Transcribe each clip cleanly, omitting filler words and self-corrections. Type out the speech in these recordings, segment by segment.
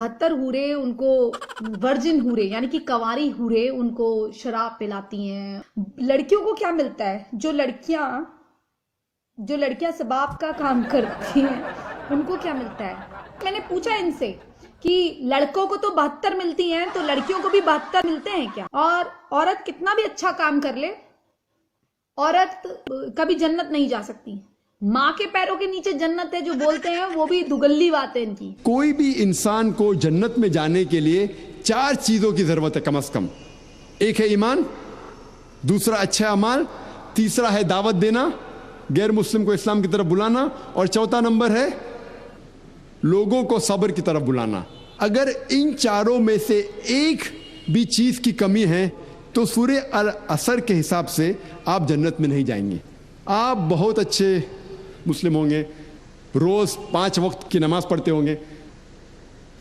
72 حوریں ان کو ورجن حوریں یعنی کہ کنواری حوریں ان کو شراب پلاتی ہیں. لڑکیوں کو کیا ملتا ہے؟ جو لڑکیاں سباب کا کام کرتی ہیں ان کو کیا ملتا ہے؟ میں نے پوچھا ان سے کہ لڑکوں کو تو 72 ملتی ہیں تو لڑکیوں کو بھی 72 ملتے ہیں کیا؟ اور عورت کتنا بھی اچھا کام کر لے، عورت کبھی جنت نہیں جا سکتی. ماں کے پیروں کے نیچے جنت ہے جو بولتے ہیں وہ بھی دگلی بات ہے ان کی. کوئی بھی انسان کو جنت میں جانے کے لیے 4 چیزوں کی ضرورت ہے کم از کم. ایک ہے ایمان، دوسرا اچھا اعمال، تیسرا ہے دعوت دینا، غیر مسلم کو اسلام کی طرف بلانا، اور چوتھا نمبر ہے لوگوں کو صبر کی طرف بلانا. اگر ان چاروں میں سے ایک بھی چیز کی کمی ہے تو سورہ العصر کے حساب سے آپ جنت میں نہیں جائیں گے. آپ بہت اچھے مسلم ہوں گے، روز 5 وقت کی نماز پڑھتے ہوں گے،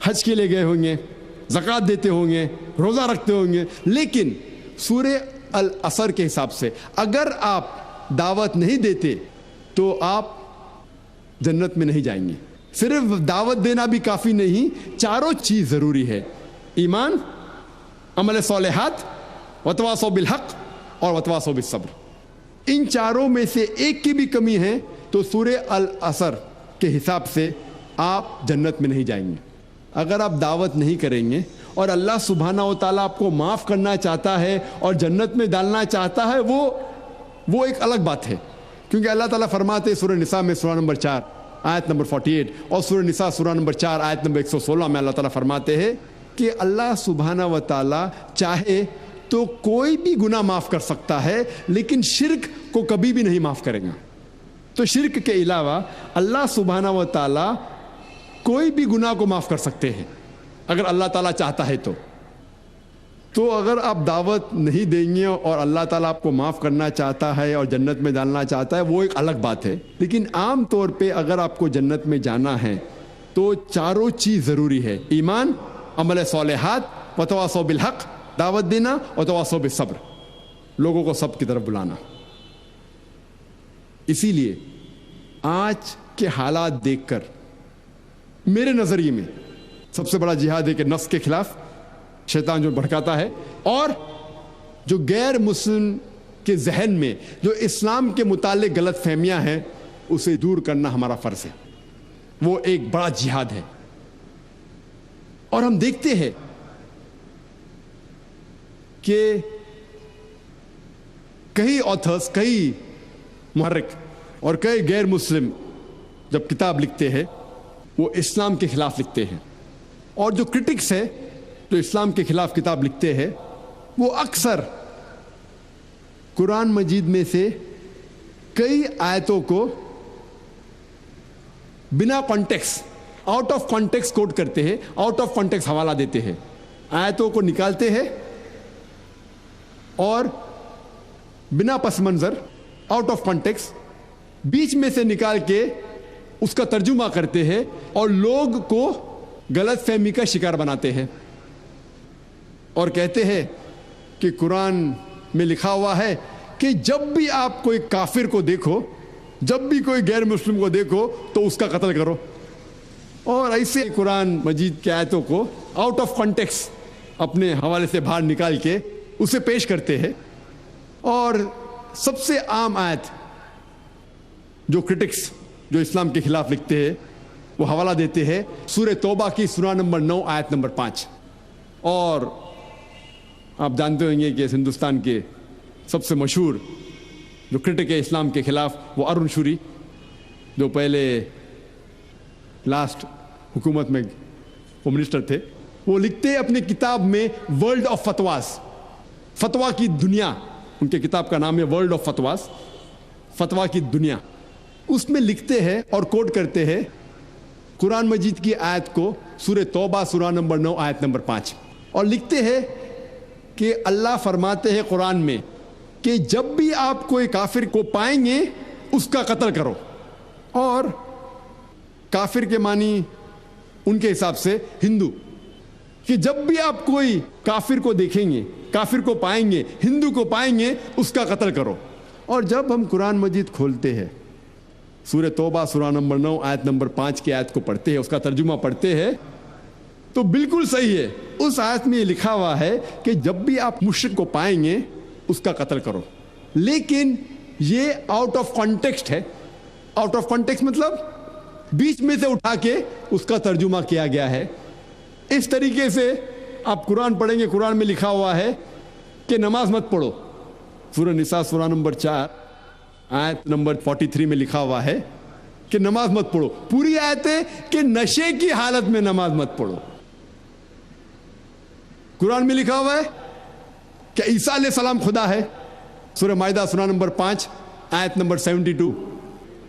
حج کے لیے گئے ہوں گے، زکوٰۃ دیتے ہوں گے، روزہ رکھتے ہوں گے، لیکن سورہ العصر کے حساب سے اگر آپ دعوت نہیں دیتے تو آپ جنت میں نہیں جائیں گے. صرف دعوت دینا بھی کافی نہیں، چاروں چیز ضروری ہے: ایمان، عمل صالحات، وتواصوا بالحق اور وتواصوا بالصبر. ان چاروں میں سے ایک کی بھی کمی ہے تو سورہ العصر کے حساب سے آپ جنت میں نہیں جائیں گے. اگر آپ دعوت نہیں کریں گے اور اللہ سبحانہ و تعالیٰ آپ کو معاف کرنا چاہتا ہے اور جنت میں ڈالنا چاہتا ہے وہ ایک الگ بات ہے. کیونکہ اللہ تعالیٰ فرماتے ہیں سورہ نساء میں سورہ نمبر 4 آیت نمبر 48 اور سورہ نساء سورہ نمبر 4 آیت نمبر 116 میں اللہ تعالیٰ فرماتے ہیں کہ اللہ سبحانہ و تعالیٰ چاہے تو کوئی بھی گناہ معاف کر سکتا ہے لیکن شرک کو کبھی بھی نہیں معاف کرے گا. تو شرک کے علاوہ اللہ سبحانہ و تعالیٰ کوئی بھی گناہ کو معاف کر سکتے ہیں اگر اللہ تعالیٰ چاہتا ہے تو اگر آپ دعوت نہیں دیں گے اور اللہ تعالیٰ آپ کو معاف کرنا چاہتا ہے اور جنت میں ڈالنا چاہتا ہے وہ ایک الگ بات ہے. لیکن عام طور پہ اگر آپ کو جنت میں جانا ہے تو چاروں چیز ضروری ہے: ایمان، عمل صالحات، وتواصوا بالحق، دعوت دینا، وتواصوا بالصبر، لوگوں کو سب کی طرف بلانا. اسی لیے آج کے حالات دیکھ کر میرے نظریے میں سب سے بڑا جہاد ہے کہ نفس کے خلاف شیطان جو بھڑکاتا ہے اور جو غیر مسلم کے ذہن میں جو اسلام کے متعلق غلط فہمیاں ہیں اسے دور کرنا ہمارا فرض ہے. وہ ایک بڑا جہاد ہے. اور ہم دیکھتے ہیں کہ کئی آتھرز، کئی محرک اور کئی غیر مسلم جب کتاب لکھتے ہیں وہ اسلام کے خلاف لکھتے ہیں، اور جو کرٹکس ہے جو اسلام کے خلاف کتاب لکھتے ہیں وہ اکثر قرآن مجید میں سے کئی آیتوں کو بنا کانٹیکس، آؤٹ آف کانٹیکس کوٹ کرتے ہیں، آؤٹ آف کانٹیکس حوالہ دیتے ہیں، آیتوں کو نکالتے ہیں اور بنا پس منظر، آؤٹ آف کانٹیکس، بیچ میں سے نکال کے اس کا ترجمہ کرتے ہیں اور لوگ کو غلط فہمی کا شکار بناتے ہیں اور کہتے ہیں کہ قرآن میں لکھا ہوا ہے کہ جب بھی آپ کوئی کافر کو دیکھو، جب بھی کوئی غیر مسلم کو دیکھو تو اس کا قتل کرو. اور ایسے قرآن مجید کی آیتوں کو آؤٹ آف کانٹیکس اپنے حوالے سے باہر نکال کے اسے پیش کرتے ہیں. اور سب سے عام آیت جو کرٹکس جو اسلام کے خلاف لکھتے ہیں وہ حوالہ دیتے ہیں سورہ توبہ کی سورہ نمبر 9 آیت نمبر 5. اور آپ جانتے ہوں گے کہ ہندوستان کے سب سے مشہور جو کرٹک ہے اسلام کے خلاف وہ ارون شوری، جو پہلے لاسٹ حکومت میں وہ منسٹر تھے، وہ لکھتے ہیں اپنی کتاب میں ورلڈ آف فتواز، فتوا کی دنیا، ان کے کتاب کا نام ہے ورلڈ آف فتواز، فتوا کی دنیا. اس میں لکھتے ہیں اور کوٹ کرتے ہیں قرآن مجید کی آیت کو، سورہ توبہ سورہ نمبر 9 آیت نمبر 5، اور لکھتے ہیں کہ اللہ فرماتے ہیں قرآن میں کہ جب بھی آپ کوئی کافر کو پائیں گے اس کا قتل کرو. اور کافر کے معنی ان کے حساب سے ہندو، کہ جب بھی آپ کوئی کافر کو دیکھیں گے، کافر کو پائیں گے، ہندو کو پائیں گے، اس کا قتل کرو. اور جب ہم قرآن مجید کھولتے ہیں، سورہ توبہ سورہ نمبر 9 آیت نمبر 5 کی آیت کو پڑھتے ہیں، اس کا ترجمہ پڑھتے ہیں، تو بالکل صحیح ہے. اس آیت میں یہ لکھا ہوا ہے کہ جب بھی آپ مشرک کو پائیں گے اس کا قتل کرو. لیکن یہ آؤٹ آف کانٹیکسٹ ہے. آؤٹ آف کانٹیکسٹ مطلب بیچ میں سے اٹھا کے اس کا ترجمہ کیا گیا ہے. اس طریقے سے آپ قرآن پڑھیں گے, قرآن میں لکھا ہوا ہے کہ نماز مت پڑھو. سورہ نساء سورہ نمبر 4 آیت نمبر 43 میں لکھا ہوا ہے کہ نماز مت پڑھو. پوری آیت ہے کہ نشے کی حالت میں نماز مت پڑھو. قرآن میں لکھا ہوا ہے کہ عیسیٰ علیہ السلام خدا ہے. سورہ مائدہ سورہ نمبر 5 آیت نمبر 72.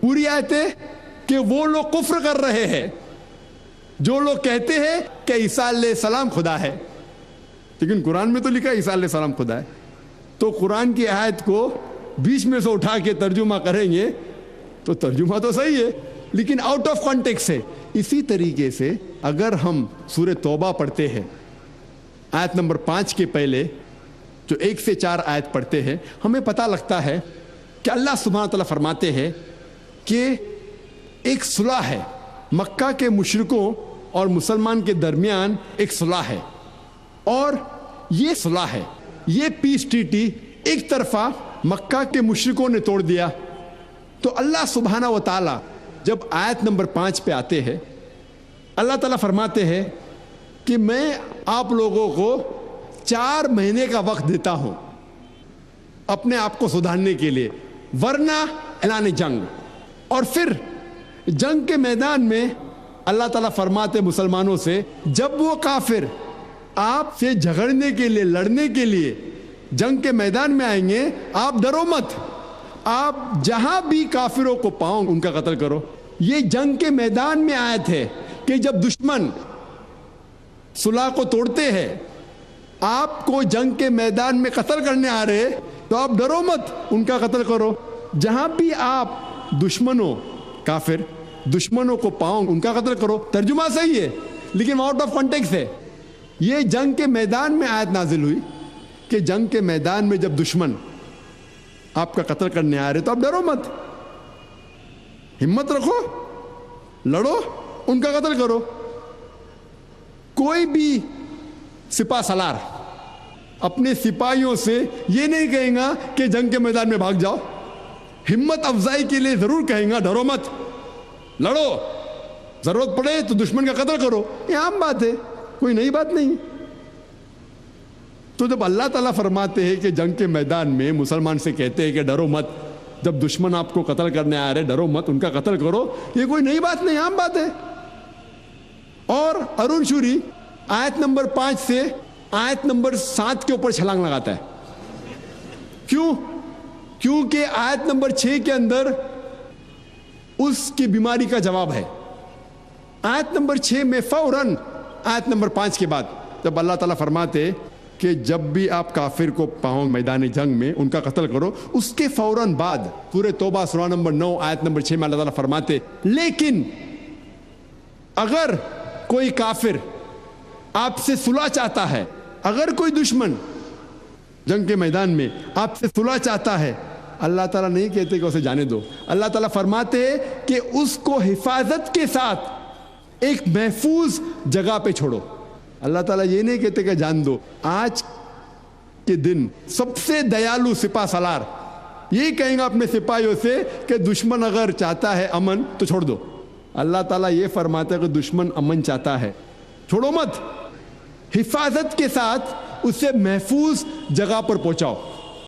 پوری آیت ہے کہ وہ لوگ کفر کر رہے ہیں جو لوگ کہتے ہیں کہ عیسیٰ علیہ السلام خدا ہے, لیکن قرآن میں تو لکھا ہے عیسیٰ علیہ السلام خدا ہے. تو قرآن کی آیت کو بیچ میں سے اٹھا کے ترجمہ کریں گے تو ترجمہ تو صحیح ہے لیکن آؤٹ آف کانٹیکسٹ ہے. اسی طریقے سے اگر ہم سورہ توبہ پڑھتے ہیں آیت نمبر 5 کے پہلے جو 1 سے 4 آیت پڑھتے ہیں, ہمیں پتہ لگتا ہے کہ اللہ سبحانہ تعالیٰ فرماتے ہیں کہ ایک صلح ہے مکہ کے مشرکوں اور مسلمان کے درمیان. ایک صلح ہے اور یہ صلح ہے, یہ پیس ٹریٹی ایک طرفہ مکہ کے مشرکوں نے توڑ دیا. تو اللہ سبحانہ و تعالیٰ جب آیت نمبر 5 پہ آتے ہیں, اللہ تعالیٰ فرماتے ہیں کہ میں آپ لوگوں کو 4 مہینے کا وقت دیتا ہوں اپنے آپ کو سدھارنے کے لیے, ورنہ اعلان جنگ. اور پھر جنگ کے میدان میں اللہ تعالیٰ فرماتے مسلمانوں سے, جب وہ کافر آپ سے جھگڑنے کے لیے, لڑنے کے لیے جنگ کے میدان میں آئیں گے, آپ ڈرو مت, آپ جہاں بھی کافروں کو پاؤں ان کا قتل کرو. یہ جنگ کے میدان میں آیت ہے کہ جب دشمن صلح کو توڑتے ہیں, آپ کو جنگ کے میدان میں قتل کرنے آ رہے تو آپ ڈرو مت, ان کا قتل کرو. جہاں بھی آپ دشمنوں, کافر دشمنوں کو پاؤں ان کا قتل کرو. ترجمہ صحیح ہے لیکن آؤٹ آف کانٹیکسٹ ہے. یہ جنگ کے میدان میں آیت نازل ہوئی کہ جنگ کے میدان میں جب دشمن آپ کا قتل کرنے آ رہے تو آپ ڈرو مت, ہمت رکھو, لڑو, ان کا قتل کرو. کوئی بھی سپاہ سالار اپنے سپاہیوں سے یہ نہیں کہیں گا کہ جنگ کے میدان میں بھاگ جاؤ. ہمت افزائی کے لیے ضرور کہیں گا ڈرو مت, لڑو, ضرورت پڑے تو دشمن کا قتل کرو. یہ عام بات ہے, کوئی نئی بات نہیں. تو جب اللہ تعالیٰ فرماتے ہیں کہ جنگ کے میدان میں مسلمان سے کہتے ہیں کہ ڈرو مت, جب دشمن آپ کو قتل کرنے آ رہے ڈرو مت, ان کا قتل کرو, یہ کوئی نئی بات نہیں, عام بات ہے. اور ارون شوری آیت نمبر 5 سے آیت نمبر 7 کے اوپر چھلانگ لگاتا ہے. کیوں؟ کیونکہ آیت نمبر 6 کے اندر اس کی بیماری کا جواب ہے. آیت نمبر 6 میں فوراً آیت نمبر 5 کے بعد جب اللہ تعالیٰ فرماتے کہ جب بھی آپ کافر کو پاؤں میدان جنگ میں ان کا قتل کرو, اس کے فوراً بعد سورہ توبہ سورہ نمبر 9 آیت نمبر 6 میں اللہ تعالیٰ فرماتے لیکن اگر کوئی کافر آپ سے صلح چاہتا ہے, اگر کوئی دشمن جنگ کے میدان میں آپ سے صلح چاہتا ہے, اللہ تعالیٰ نہیں کہتے کہ اسے جانے دو. اللہ تعالیٰ فرماتے ہیں کہ اس کو حفاظت کے ساتھ ایک محفوظ جگہ پہ چھوڑو. اللہ تعالیٰ یہ نہیں کہتے کہ جان دو. آج کے دن سب سے دیالو سپاہ سالار یہی کہیں گا اپنے سپاہیوں سے کہ دشمن اگر چاہتا ہے امن تو چھوڑ دو. اللہ تعالیٰ یہ فرماتا ہے کہ دشمن امن چاہتا ہے چھوڑو مت, حفاظت کے ساتھ اسے محفوظ جگہ پر پہنچاؤ.